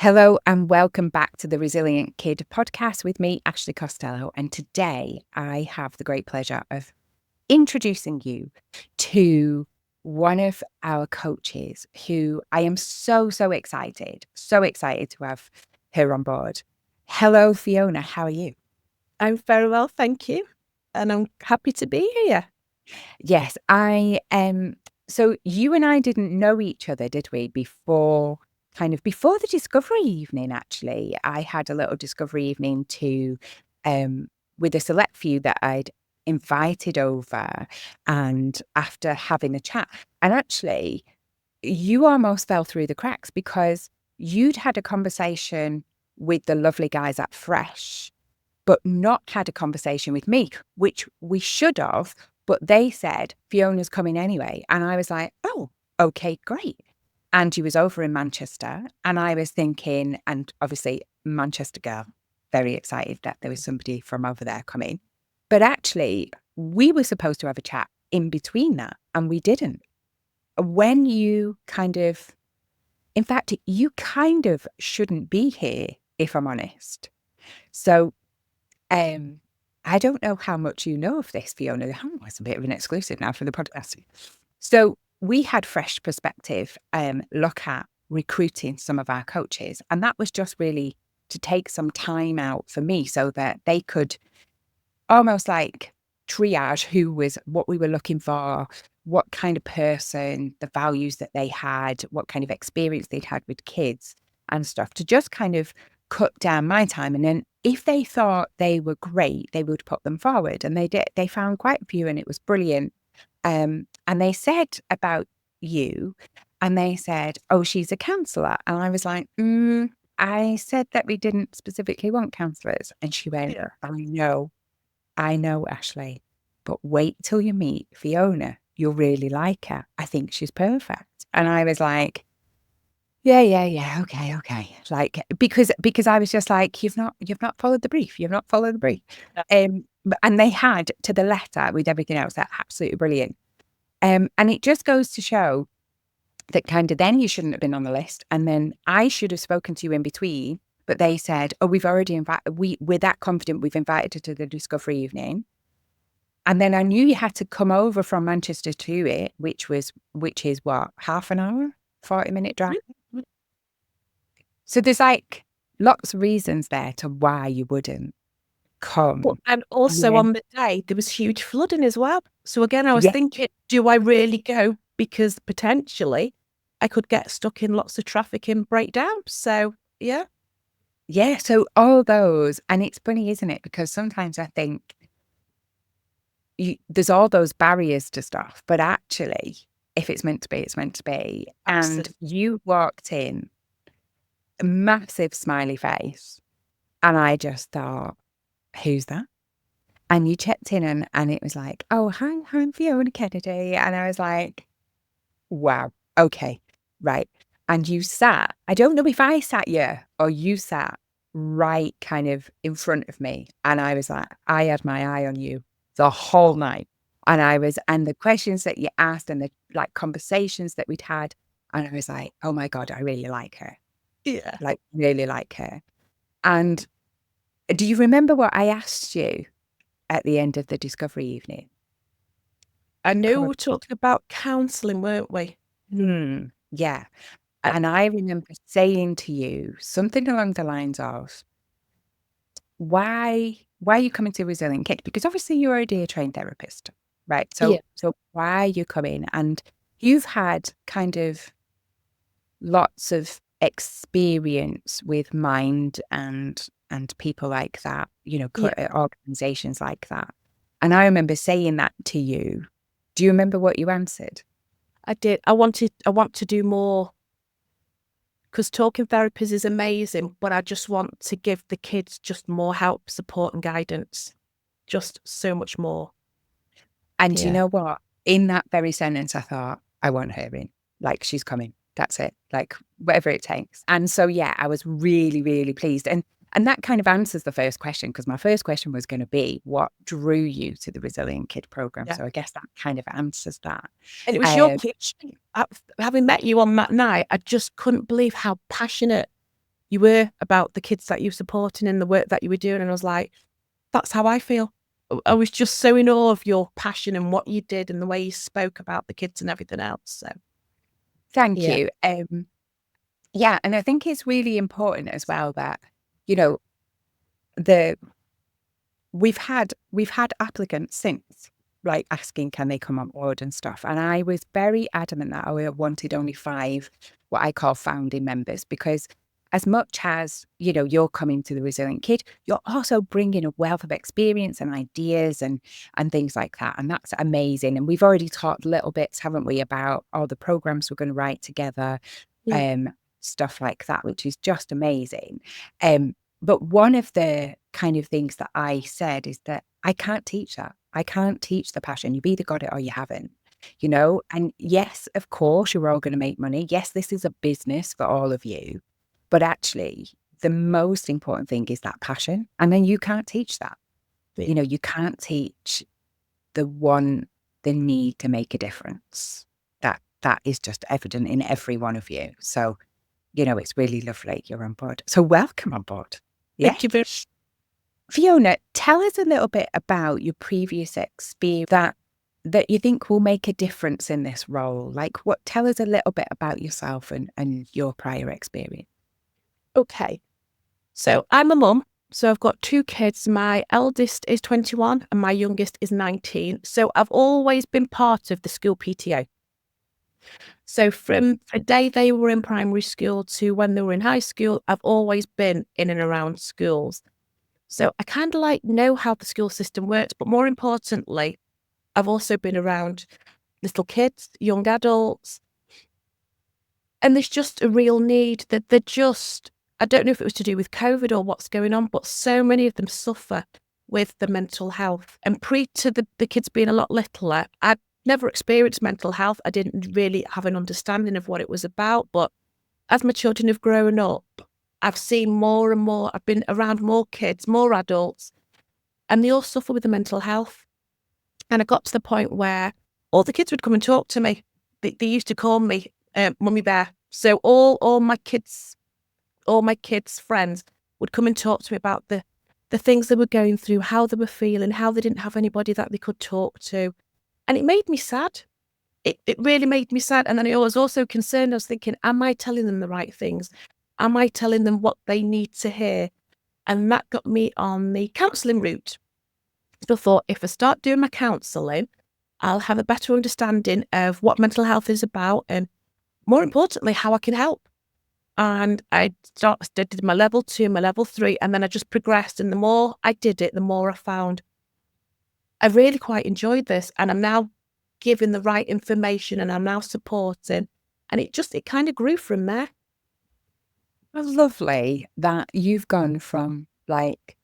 Hello and welcome back to the Resilient Kid podcast with me, Ashley Costello. And today I have the great pleasure of introducing you to one of our coaches who I am so excited to have her on board. Hello, Fiona. How are you? I'm very well, thank you. And I'm happy to be here. Yes, I am. So you and I didn't know each other, did we, before the discovery evening? Actually, I had a little discovery evening with a select few that I'd invited over, and after having a chat, and actually, you almost fell through the cracks because you'd had a conversation with the lovely guys at Fresh, but not had a conversation with me, which we should have. But they said, Fiona's coming anyway. And I was like, oh, okay, great. And she was over in Manchester. And I was thinking, and obviously, Manchester girl, very excited that there was somebody from over there coming. But actually, we were supposed to have a chat in between that, and we didn't. When you in fact, you kind of shouldn't be here, if I'm honest. So I don't know how much you know of this, Fiona. It's a bit of an exclusive now for the podcast. So we had Fresh Perspective look at recruiting some of our coaches, and that was just really to take some time out for me so that they could almost like triage who was what we were looking for, what kind of person, the values that they had, what kind of experience they'd had with kids and stuff, to just kind of cut down my time. And then if they thought they were great, they would put them forward. And they did. They found quite a few and it was brilliant. And they said about you, and they said, oh, she's a counsellor. And I was like, I said that we didn't specifically want counsellors. And she went, Yeah. I know, Ashley, but wait till you meet Fiona. You'll really like her. I think she's perfect. And I was like, yeah, okay. Like, because I was just like, you've not followed the brief. You've not followed the brief. And they had to the letter with everything else. They're absolutely brilliant. And it just goes to show that kind of then you shouldn't have been on the list. And then I should have spoken to you in between, but they said, oh, we've already we're that confident we've invited her to the discovery evening. And then I knew you had to come over from Manchester to it, which is what, half an hour, 40-minute drive. So there's like lots of reasons there to why you wouldn't come. And also on the day, there was huge flooding as well. So again, I was thinking, do I really go? Because potentially I could get stuck in lots of traffic and break down. So, yeah. Yeah. So all those, and it's funny, isn't it? Because sometimes I think there's all those barriers to stuff, but actually, if it's meant to be, it's meant to be. Absolutely. And you walked in, a massive smiley face, and I just thought, who's that? And you checked in and it was like, oh, hi, I'm Fiona Kennedy. And I was like, wow, okay, right. And you sat, I don't know if I sat you or you sat right kind of in front of me. And I was like, I had my eye on you the whole night. And the questions that you asked and the like conversations that we'd had. And I was like, oh my God, I really like her. Yeah. Like, really like her. And do you remember what I asked you at the end of the discovery evening? I know we were talking about counselling, weren't we? Yeah. And I remember saying to you something along the lines of, why are you coming to Resilient Kid? Because obviously you're already a trained therapist, right? So why are you coming? And you've had kind of lots of experience with mind and people like that, organizations like that. And I remember saying that to you. Do you remember what you answered? I did. I want to do more, because talking therapies is amazing, but I just want to give the kids just more help, support and guidance, just so much more. And you know what? In that very sentence, I thought, I want her in. Like, she's coming. That's it. Like, whatever it takes. And so, yeah, I was really, really pleased. And that kind of answers the first question, because my first question was going to be, what drew you to the Resilient Kid program? So I guess that kind of answers that. And it was your question. Having met you on that night, I just couldn't believe how passionate you were, about the kids that you were supporting and the work that you were doing. And I was like, that's how I feel. I was just so in awe of your passion and what you did and the way you spoke about the kids and everything else. So Thank yeah, you. Yeah, and I think it's really important as well that, you know, the we've had applicants since, like, asking can they come on board and stuff. And I was very adamant that I wanted only 5 what I call founding members, because as much as, you're coming to the Resilient Kid, you're also bringing a wealth of experience and ideas and things like that. And that's amazing. And we've already talked little bits, haven't we, about all the programs we're going to write together, yeah, um, stuff like that, which is just amazing. But one of the kind of things that I said is that I can't teach that. I can't teach the passion. You've either got it or you haven't, And yes, of course, you're all going to make money. Yes, this is a business for all of you. But actually, the most important thing is that passion. And then you can't teach that. yeah. You can't teach the need to make a difference. That is just evident in every one of you. So, it's really lovely you're on board. So welcome on board. Yeah. Thank you very Fiona, tell us a little bit about your previous experience that you think will make a difference in this role. Like, tell us a little bit about yourself and your prior experience. Okay. So I'm a mum. So I've got 2 kids. My eldest is 21 and my youngest is 19. So I've always been part of the school PTO. So from the day they were in primary school to when they were in high school, I've always been in and around schools. So I kind of like know how the school system works, but more importantly, I've also been around little kids, young adults, and there's just a real need that they're just, I don't know if it was to do with COVID or what's going on, but so many of them suffer with the mental health. And pre to the kids being a lot littler, I'd never experienced mental health. I didn't really have an understanding of what it was about. But as my children have grown up, I've seen more and more, I've been around more kids, more adults, and they all suffer with the mental health. And I got to the point where all the kids would come and talk to me. They used to call me Mummy Bear. So all my kids' friends would come and talk to me about the things they were going through, how they were feeling, how they didn't have anybody that they could talk to. And it made me sad. It really made me sad. And then I was also concerned. I was thinking, am I telling them the right things? Am I telling them what they need to hear? And that got me on the counselling route. So I thought, if I start doing my counselling, I'll have a better understanding of what mental health is about and, more importantly, how I can help. And I did my level 2, my level 3, and then I just progressed. And the more I did it, the more I found I really quite enjoyed this. And I'm now giving the right information and I'm now supporting. And it kind of grew from there. It's lovely that you've gone from, like,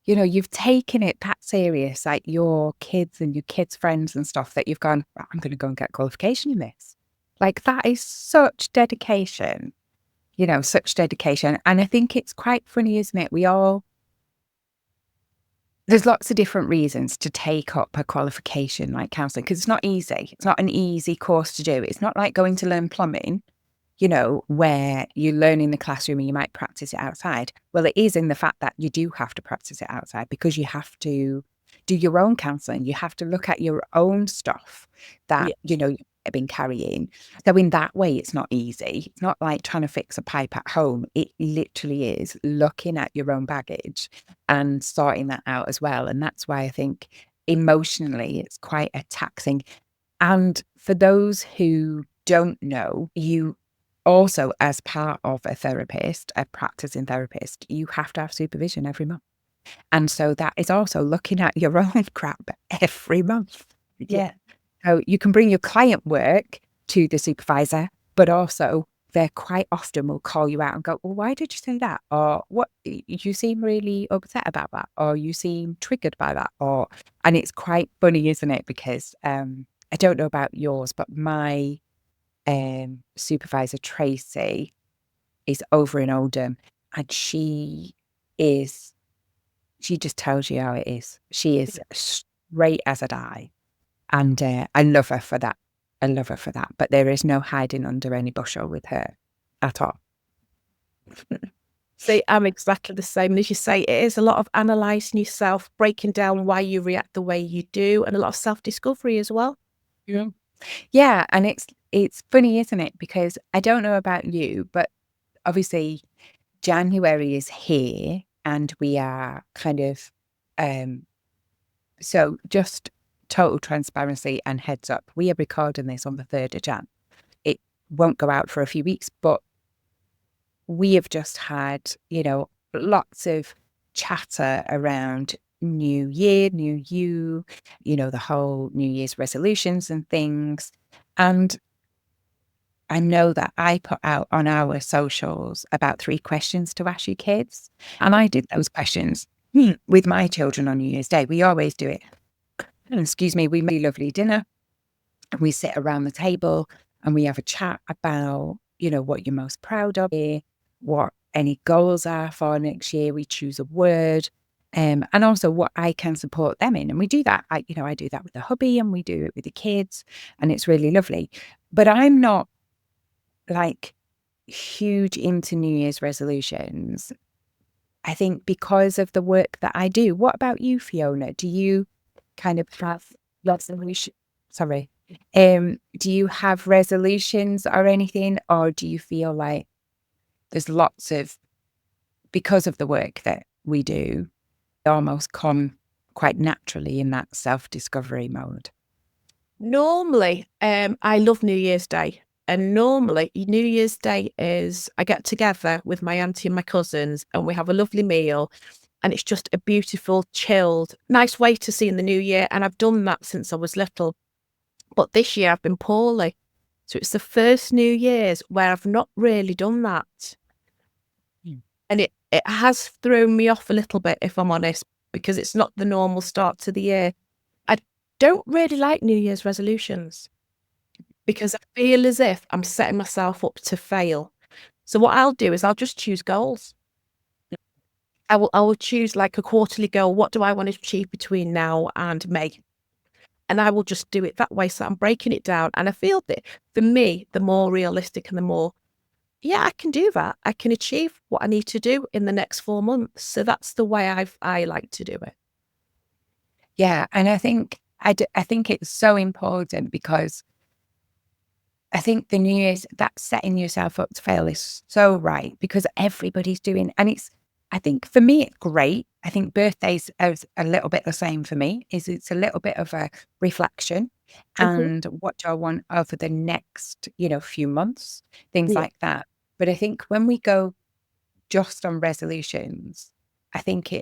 you've taken it that serious, like your kids and your kids' friends and stuff, that you've gone, "Right, I'm going to go and get qualification in this." Like, that is such dedication, such dedication. And I think it's quite funny, isn't it? There's lots of different reasons to take up a qualification like counselling, because it's not easy. It's not an easy course to do. It's not like going to learn plumbing, where you learn in the classroom and you might practice it outside. Well, it is in the fact that you do have to practice it outside, because you have to do your own counselling. You have to look at your own stuff that, Yeah. you've been carrying. So in that way, it's not easy. It's not like trying to fix a pipe at home. It literally is looking at your own baggage and sorting that out as well. And that's why I think emotionally it's quite a taxing. And for those who don't know, you also, as part of a therapist, a practicing therapist, you have to have supervision every month. And so that is also looking at your own crap every month. Yeah. So you can bring your client work to the supervisor, but also they quite often will call you out and go, "Well, why did you say that?" Or, "What, you seem really upset about that," or, "You seem triggered by that." And it's quite funny, isn't it? Because I don't know about yours, but my supervisor, Tracy, is over in Oldham, and she just tells you how it is. She is straight as a die. And I love her for that. I love her for that. But there is no hiding under any bushel with her at all. See, I'm exactly the same. And as you say, it is a lot of analysing yourself, breaking down why you react the way you do, and a lot of self-discovery as well. Yeah. Yeah, and it's funny, isn't it? Because I don't know about you, but obviously January is here and we are kind of so just total transparency and heads up. We are recording this on the 3rd of Jan. It won't go out for a few weeks, but we have just had, lots of chatter around New Year, New You, the whole New Year's resolutions and things. And I know that I put out on our socials about 3 questions to ask your kids. And I did those questions with my children on New Year's Day. We always do it. Excuse me, we make a lovely dinner and we sit around the table and we have a chat about, what you're most proud of, what any goals are for next year. We choose a word, and also what I can support them in. And we do that. I do that with the hubby and we do it with the kids, and it's really lovely. But I'm not like huge into New Year's resolutions. I think because of the work that I do. What about you, Fiona? Do you kind of have resolution? Sorry. Do you have resolutions or anything, or do you feel like there's lots of because of the work that we do, almost come quite naturally in that self-discovery mode? Normally, I love New Year's Day. And normally, New Year's Day is I get together with my auntie and my cousins, and we have a lovely meal. And it's just a beautiful, chilled, nice way to see in the new year. And I've done that since I was little. But this year I've been poorly. So it's the first New Year's where I've not really done that. Mm. And it has thrown me off a little bit, if I'm honest, because it's not the normal start to the year. I don't really like New Year's resolutions because I feel as if I'm setting myself up to fail. So what I'll do is I'll just choose goals. I will choose like a quarterly goal. What do I want to achieve between now and May? And I will just do it that way. So I'm breaking it down. And I feel that for me, the more realistic and the more, yeah, I can do that. I can achieve what I need to do in the next 4 months. So that's the way I like to do it. Yeah, and I think it's so important because I think the New Year's that setting yourself up to fail is so right because everybody's doing, and I think for me it's great. I think birthdays is a little bit the same for me. Is it's a little bit of a reflection, Mhm. and what do I want over the next few months, things Yeah. like that. But I think when we go just on resolutions, I think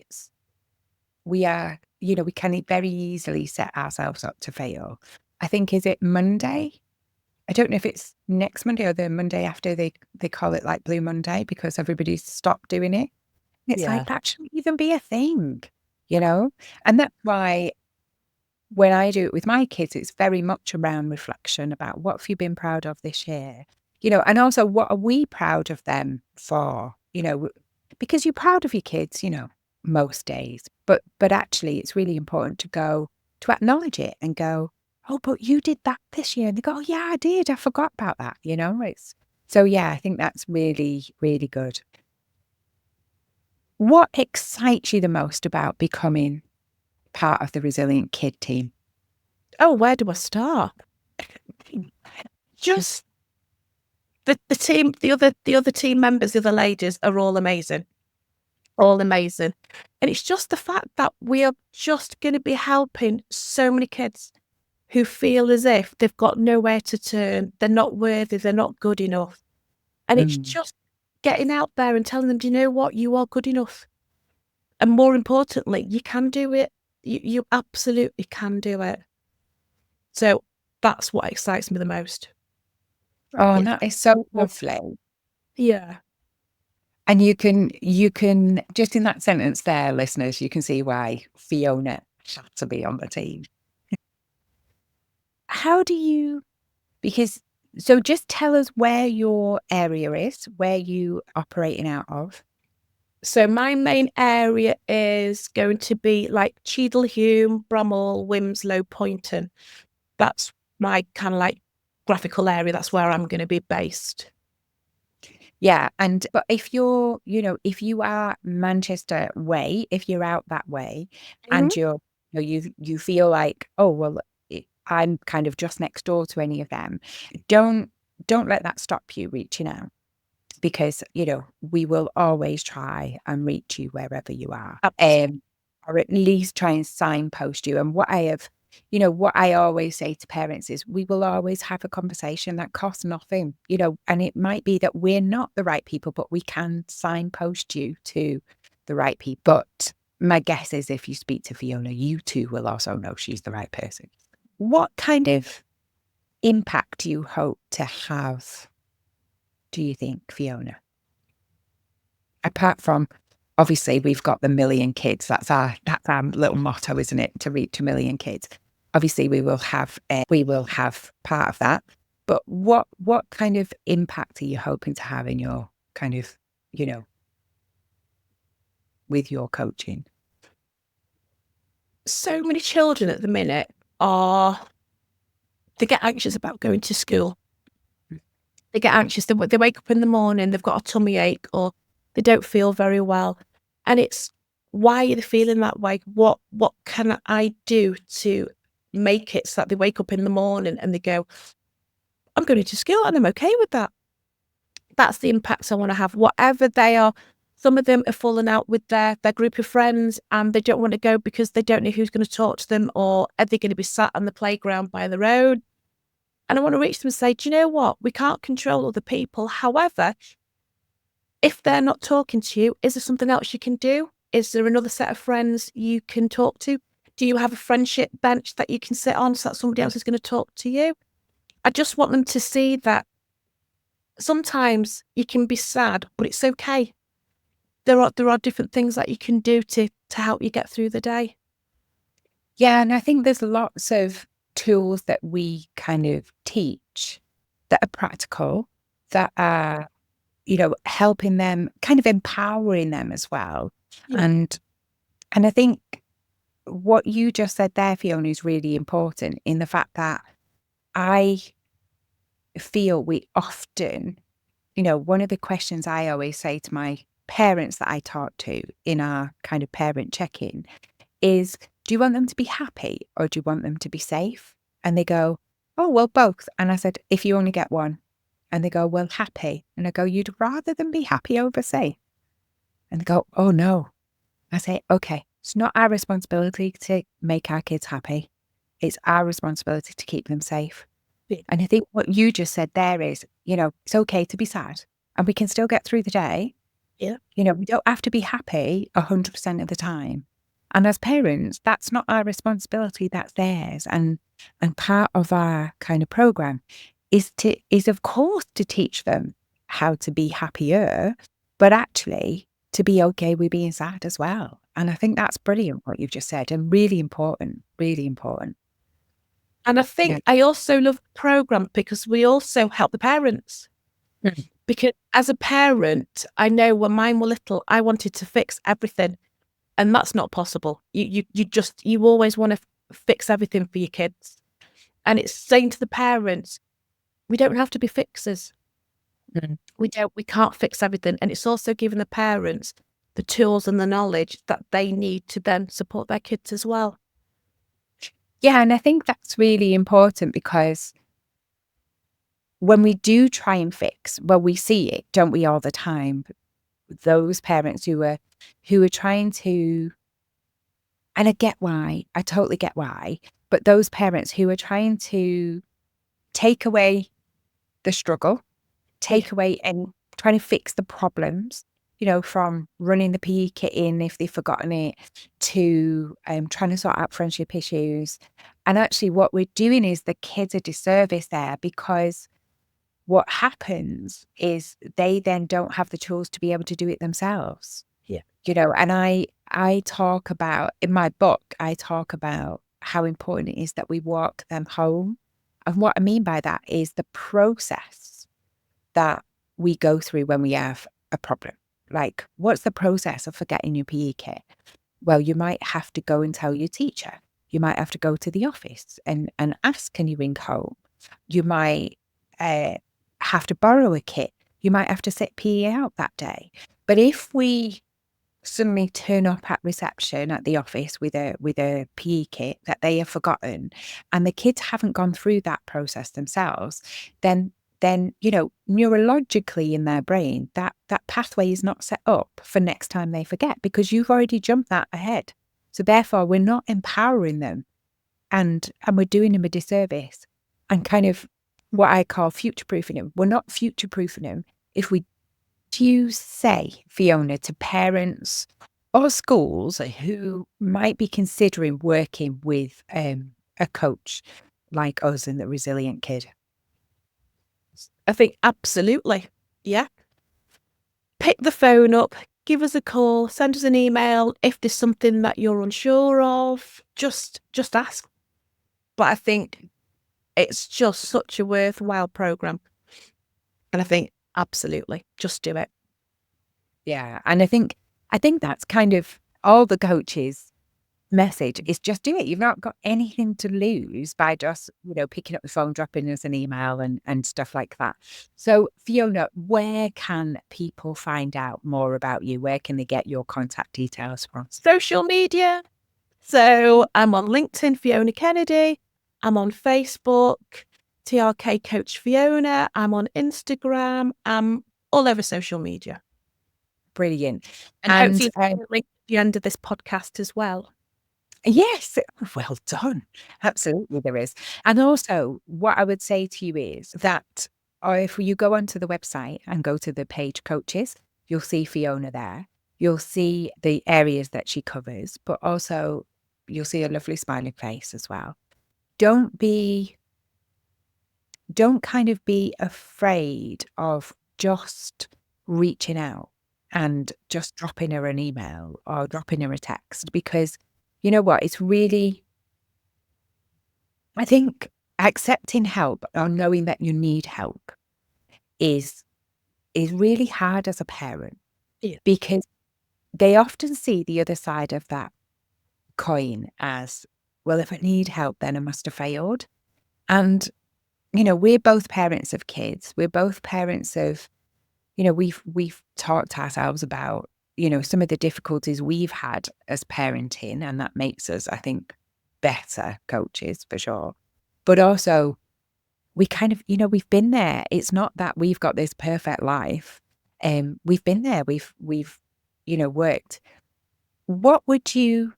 we are we can very easily set ourselves up to fail. I think is it Monday? I don't know if it's next Monday or the Monday after they call it like Blue Monday because everybody's stopped doing it. It's like Yeah. that shouldn't even be a thing, you know? And that's why when I do it with my kids, it's very much around reflection about what have you been proud of this year, and also what are we proud of them for, because you're proud of your kids, most days, but actually it's really important to go to acknowledge it and go, oh, but you did that this year. And they go, oh, yeah, I did. I forgot about that, it's so yeah, I think that's really, really good. What excites you the most about becoming part of the Resilient Kid team? Oh, where do I start? Just the team, the other team members, the other ladies are all amazing. All amazing. And it's just the fact that we are just going to be helping so many kids who feel as if they've got nowhere to turn. They're not worthy. They're not good enough. And it's Mm. just getting out there and telling them, do you know what? You are good enough. And more importantly, you can do it. You absolutely can do it. So that's what excites me the most. Oh, It's that is so like, lovely. yeah. And you can just in that sentence there, listeners, you can see why Fiona had to be on the team. How do you because so just tell us where your area is, where you operating out of. So my main area is going to be like Cheadle-Hulme, Bramall, Wilmslow, Poynton. That's my kind of like graphical area. That's where I'm going to be based. Yeah, but if you're, if you are Manchester way, if you're out that way, Mhm. and you feel like, oh well, I'm kind of just next door to any of them, don't don't let that stop you reaching out, because we will always try and reach you wherever you are, Absolutely. or at least try and signpost you. And what I always say to parents is, we will always have a conversation that costs nothing, and it might be that we're not the right people, but we can signpost you to the right people. But my guess is, if you speak to Fiona, you too will also know she's the right person. What kind of impact do you hope to have, do you think, Fiona? Apart from, obviously, we've got the million kids. That's our little motto, isn't it? To reach 1 million kids. Obviously, we will have part of that. But what kind of impact are you hoping to have in your kind of, you know, with your coaching? So many children at the minute they get anxious about going to school. They get anxious. They wake up in the morning, they've got a tummy ache, or they don't feel very well. And it's, why are they feeling that way? What can I do to make it so that they wake up in the morning and they go, I'm going to school and I'm okay with that. That's the impacts I want to have, whatever they are. Some of them are falling out with their group of friends and they don't want to go because they don't know who's going to talk to them, or are they going to be sat on the playground by their own? And I want to reach them and say, do you know what? We can't control other people. However, if they're not talking to you, is there something else you can do? Is there another set of friends you can talk to? Do you have a friendship bench that you can sit on so that somebody else is going to talk to you? I just want them to see that sometimes you can be sad, but it's okay. There are different things that you can do to help you get through the day. Yeah, and I think there's lots of tools that we kind of teach that are practical, that are, helping them, kind of empowering them as well. Yeah. And I think what you just said there, Fiona, is really important, in the fact that I feel we often, one of the questions I always say to my parents that I talk to in our kind of parent check-in is, do you want them to be happy or do you want them to be safe? And they go, oh, well, both. And I said, if you only get one. And they go, well, happy. And I go, you'd rather them be happy over safe? And they go, oh, no. I say, okay, it's not our responsibility to make our kids happy. It's our responsibility to keep them safe. Yeah. And I think what you just said there is, it's okay to be sad and we can still get through the day. Yeah. We don't have to be happy 100% of the time. And as parents, that's not our responsibility, that's theirs. And part of our kind of program is of course to teach them how to be happier, but actually to be okay with being sad as well. And I think that's brilliant what you've just said, and really important, really important. And I Yeah. think I also love the program because we also help the parents. Mm. Because as a parent, I know when mine were little, I wanted to fix everything, and that's not possible. You always want to fix everything for your kids, and it's saying to the parents, we don't have to be fixers. Mm. We can't fix everything, and it's also giving the parents the tools and the knowledge that they need to then support their kids as well. Yeah, and I think that's really important, because when we do try and fix, well, we see it, don't we, all the time? Those parents who are trying to, and I get why, I totally get why, but those parents who are trying to take away the struggle, Yeah. take away and trying to fix the problems, from running the PE kit in if they've forgotten it, to trying to sort out friendship issues. And actually, what we're doing is the kids a disservice there, because what happens is they then don't have the tools to be able to do it themselves. Yeah. And I talk about, in my book, I talk about how important it is that we walk them home. And what I mean by that is the process that we go through when we have a problem. Like, what's the process of forgetting your PE kit? Well, you might have to go and tell your teacher. You might have to go to the office and ask, can you ring home? You might have to borrow a kit. you might have to sit PE out that day. But if we suddenly turn up at reception at the office with a PE kit that they have forgotten, and the kids haven't gone through that process themselves, then neurologically in their brain, that pathway is not set up for next time they forget, because you've already jumped that ahead. So therefore, we're not empowering them, and we're doing them a disservice, and kind of what I call future proofing them. We're not future proofing them if we do you say, Fiona, to parents or schools who might be considering working with a coach like us in the Resilient Kid? I think absolutely. Yeah. Pick the phone up, give us a call, send us an email. If there's something that you're unsure of, just ask. But I think it's just such a worthwhile program. And I think absolutely, just do it. Yeah. And I think that's kind of all the coaches' message is, just do it. You've not got anything to lose by just, picking up the phone, dropping us an email and stuff like that. So Fiona, where can people find out more about you? Where can they get your contact details from? Social media. So I'm on LinkedIn, Fiona Kennedy. I'm on Facebook, TRK Coach Fiona. I'm on Instagram. I'm all over social media. Brilliant. And hopefully link at the end of this podcast as well. Yes, well done. Absolutely, there is. And also, what I would say to you is that if you go onto the website and go to the page coaches, you'll see Fiona there. You'll see the areas that she covers, but also you'll see a lovely smiling face as well. Don't kind of be afraid of just reaching out and just dropping her an email or dropping her a text, because you know what? It's really, I think accepting help or knowing that you need help is really hard as a parent, because they often see the other side of that coin as, well, if I need help, then I must have failed. And, we're both parents of kids. We're both parents of, we've talked ourselves about, some of the difficulties we've had as parenting, and that makes us, I think, better coaches for sure. But also, we kind of, we've been there. It's not that we've got this perfect life. We've been there. We've worked. What would you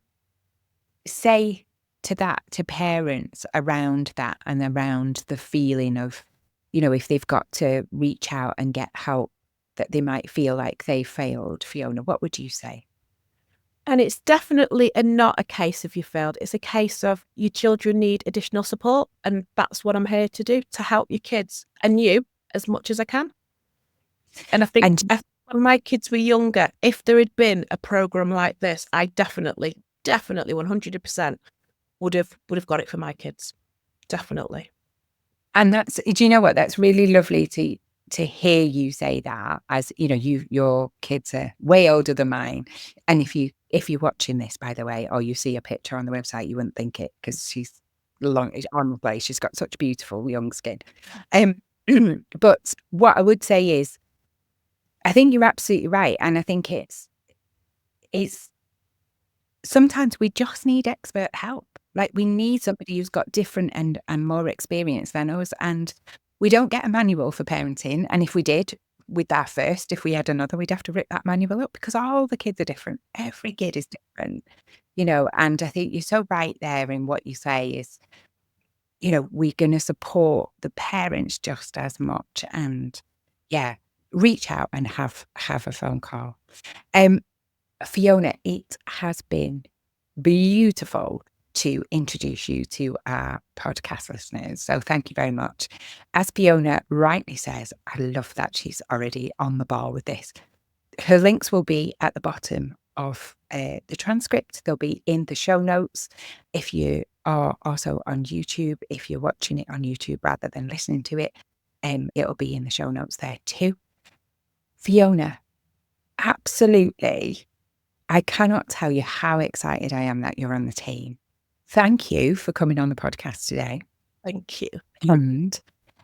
say to parents around that, and around the feeling of, if they've got to reach out and get help, that they might feel like they failed? Fiona, what would you say? And it's definitely not a case of you failed. It's a case of your children need additional support. And that's what I'm here to do, to help your kids and you as much as I can. And I think when my kids were younger, if there had been a program like this, I definitely 100% would have got it for my kids. Definitely. And that's, do you know what? That's really lovely to hear you say that, as your kids are way older than mine. And if you're watching this, by the way, or you see a picture on the website, you wouldn't think it, because she's honestly, she's got such beautiful young skin. But what I would say is, I think you're absolutely right. And I think it's sometimes we just need expert help. Like, we need somebody who's got different and more experience than us. And we don't get a manual for parenting. And if we did, with our first, if we had another, we'd have to rip that manual up, because all the kids are different. Every kid is different, and I think you're so right there in what you say is, we're going to support the parents just as much. And yeah, reach out and have a phone call. Fiona, it has been beautiful to introduce you to our podcast listeners. So thank you very much. As Fiona rightly says, I love that she's already on the ball with this. Her links will be at the bottom of the transcript. They'll be in the show notes. If you are also on YouTube, if you're watching it on YouTube rather than listening to it, it'll be in the show notes there too. Fiona, absolutely, I cannot tell you how excited I am that you're on the team. Thank you for coming on the podcast today. Thank you. And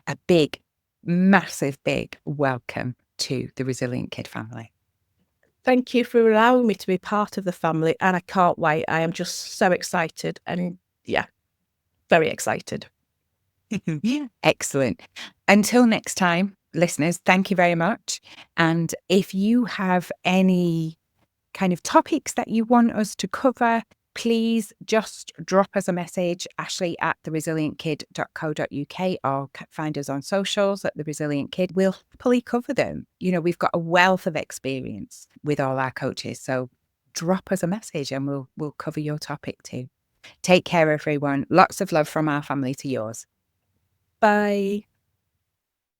a big, massive, big welcome to the Resilient Kid family. Thank you for allowing me to be part of the family, and I can't wait. I am just so excited, and yeah, very excited. Excellent. Until next time, listeners, thank you very much. And if you have any kind of topics that you want us to cover, please just drop us a message, Ashley at theresilientkid.co.uk, or find us on socials at The Resilient Kid. We'll happily cover them. You know, we've got a wealth of experience with all our coaches. So drop us a message and we'll cover your topic too. Take care, everyone. Lots of love from our family to yours. Bye.